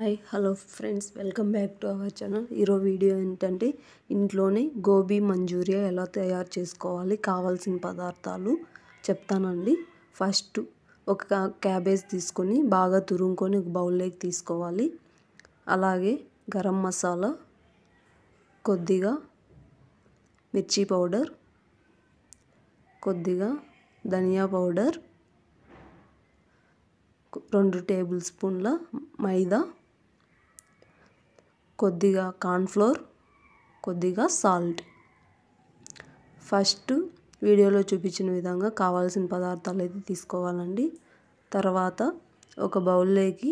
Hi hello friends, welcome back to our channel. ఈరోజు video ఏంటంటే ఇంట్లోనే గోబీ మంచూరియా ఎలా తయారు చేసుకోవాలి, కావాల్సిన పదార్థాలు చెప్తానండి. ఫస్ట్ ఒక క్యాబేజ్ తీసుకొని బాగా తురుముకొని ఒక బౌల్లోకి తీసుకోవాలి. అలాగే గరం మసాలా, కొద్దిగా మిర్చి పౌడర్, కొద్దిగా ధనియా పౌడర్, 2 టేబుల్ స్పూన్ల మైదా, కొద్దిగా కార్న్ఫ్లోర్, కొద్దిగా సాల్ట్. ఫస్ట్ వీడియోలో చూపించిన విధంగా కావాల్సిన పదార్థాలు అయితే తీసుకోవాలండి. తర్వాత ఒక బౌల్లోకి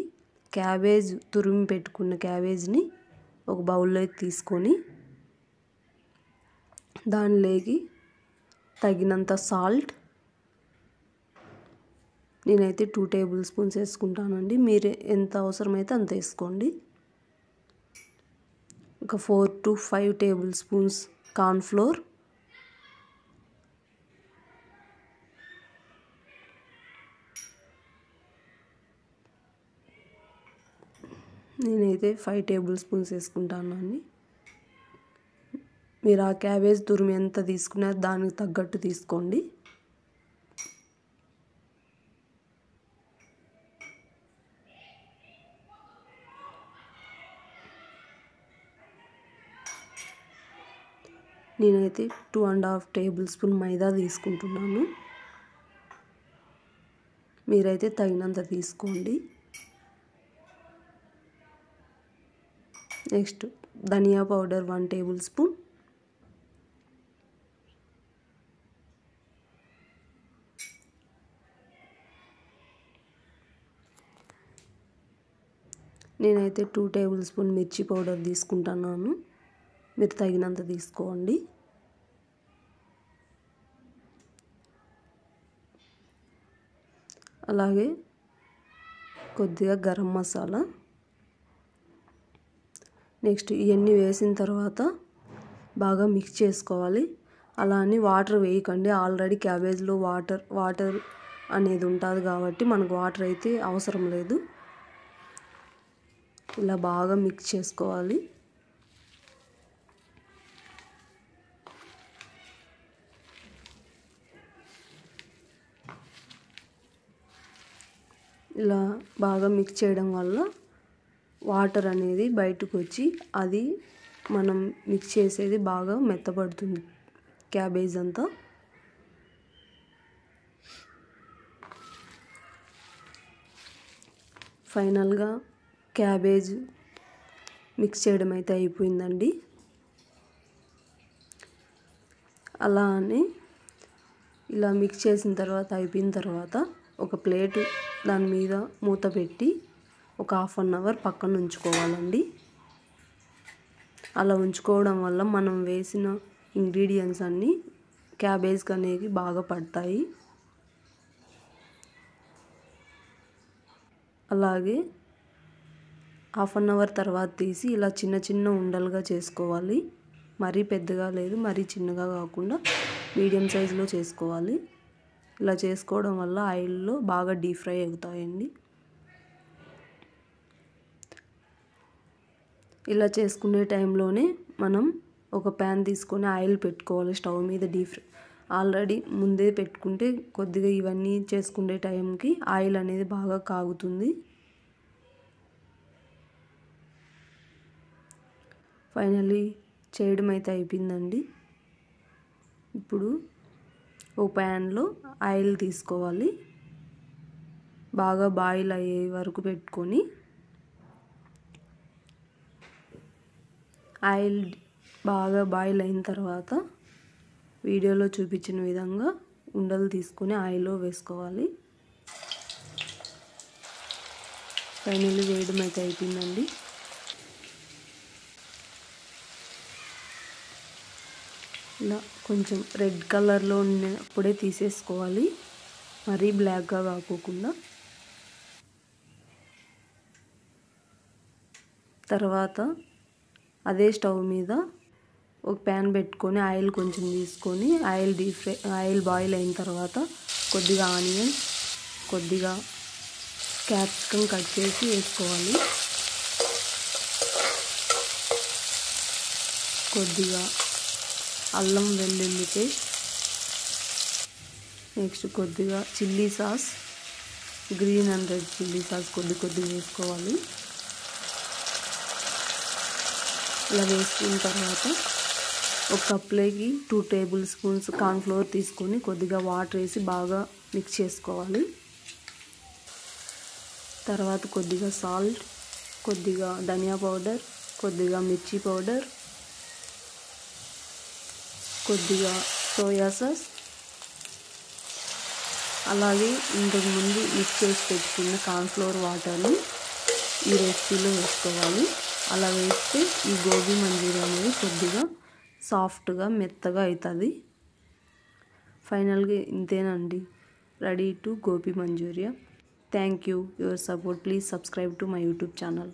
క్యాబేజ్ తురిమి పెట్టుకున్న క్యాబేజ్ని ఒక బౌల్లోకి తీసుకొని దానిలోకి తగినంత సాల్ట్, నేనైతే 2 టేబుల్ స్పూన్స్ వేసుకుంటానండి. మీరు ఎంత అవసరమైతే అంత వేసుకోండి. ఒక 4 to 5 టేబుల్ స్పూన్స్ కార్న్ఫ్లోర్, నేనైతే 5 టేబుల్ స్పూన్స్ వేసుకుంటానండి. మీరు ఆ క్యాబేజ్ తురుము ఎంత తీసుకున్నారో దానికి తగ్గట్టు తీసుకోండి. నేనైతే 2.5 టేబుల్ స్పూన్ మైదా తీసుకుంటున్నాను. మీరైతే తగినంత తీసుకోండి. నెక్స్ట్ ధనియా పౌడర్ 1 టేబుల్ స్పూన్, నేనైతే 2 టేబుల్ స్పూన్ మిర్చి పౌడర్ తీసుకుంటున్నాను. మీరు తగినంత తీసుకోండి. అలాగే కొద్దిగా గరం మసాలా. నెక్స్ట్ ఇవన్నీ వేసిన తర్వాత బాగా మిక్స్ చేసుకోవాలి. అలా అని వాటర్ వేయకండి, ఆల్రెడీ క్యాబేజ్లో వాటర్ అనేది ఉంటుంది కాబట్టి మనకు వాటర్ అయితే అవసరం లేదు. ఇలా బాగా మిక్స్ చేసుకోవాలి. ఇలా బాగా మిక్స్ చేయడం వల్ల వాటర్ అనేది బయటకు వచ్చి అది మనం మిక్స్ చేసేది బాగా మెత్తపడుతుంది క్యాబేజ్ అంతా. ఫైనల్గా క్యాబేజ్ మిక్స్ చేయడం అయితే అయిపోయిందండి. అలా అని ఇలా మిక్స్ చేసిన తర్వాత అయిపోయిన తర్వాత ఒక ప్లేటు దాని మీద మూత పెట్టి ఒక 1/2 అవర్ పక్కన ఉంచుకోవాలండి. అలా ఉంచుకోవడం వల్ల మనం వేసిన ఇంగ్రీడియంట్స్ అన్నీ క్యాబేజ్కి అనేవి బాగా పడతాయి. అలాగే 1/2 అవర్ తర్వాత తీసి ఇలా చిన్న చిన్న ఉండలుగా చేసుకోవాలి. మరీ పెద్దగా లేదు, మరీ చిన్నగా కాకుండా మీడియం సైజులో చేసుకోవాలి. ఇలా చేసుకోవడం వల్ల ఆయిల్లో బాగా డీప్ ఫ్రై అవుతాయండి. ఇలా చేసుకునే టైంలోనే మనం ఒక ప్యాన్ తీసుకొని ఆయిల్ పెట్టుకోవాలి స్టవ్ మీద. ఆల్రెడీ ముందే పెట్టుకుంటే కొద్దిగా ఇవన్నీ చేసుకునే టైంకి ఆయిల్ అనేది బాగా కాగుతుంది. ఫైనల్లీ చేయడం అయితే అయిపోయిందండి. ఇప్పుడు ఓ ప్యాన్లో ఆయిల్ తీసుకోవాలి. బాగా బాయిల్ అయ్యే వరకు పెట్టుకొని ఆయిల్ బాగా బాయిల్ అయిన తర్వాత వీడియోలో చూపించిన విధంగా ఉండలు తీసుకొని ఆయిల్లో వేసుకోవాలి. ఫైనల్లీ వేయడం అయితే అయిపోయిందండి. ఇలా కొంచెం రెడ్ కలర్లో ఉన్నప్పుడే తీసేసుకోవాలి, మరీ బ్లాక్గా కాకోకుండా. తర్వాత అదే స్టవ్ మీద ఒక ప్యాన్ పెట్టుకొని ఆయిల్ కొంచెం తీసుకొని ఆయిల్ బాయిల్ అయిన తర్వాత కొద్దిగా ఆనియన్, కొద్దిగా క్యాప్సికమ్ కట్ చేసి వేసుకోవాలి. కొద్దిగా అల్లం వెల్లుల్లి పేస్ట్, నెక్స్ట్ కొద్దిగా chilli sauce, green and red chilli sauce కొద్దిగా వేసుకోవాలి. ఇలా వేసుకున్న తర్వాత ఒక కప్లోకి 2 టేబుల్ స్పూన్స్ కార్న్ఫ్లోర్ తీసుకొని కొద్దిగా వాటర్ వేసి బాగా మిక్స్ చేసుకోవాలి. తర్వాత కొద్దిగా సాల్ట్, కొద్దిగా ధనియా పౌడర్, కొద్దిగా మిర్చి పౌడర్, కొద్దిగా సోయా సాస్, అలాగే ఇంతకుముందు మిక్స్ చేసి పెట్టుకున్న కార్న్ఫ్లోర్ వాటర్ని ఈ రెసిపీలో వేసుకోవాలి. అలా వేస్తే ఈ గోబీ మంచూరియా అనేది కొద్దిగా సాఫ్ట్గా మెత్తగా అవుతుంది. ఫైనల్గా ఇంతేనండి, ready to gobi manchuria. Thank you your support. Please subscribe to my YouTube channel.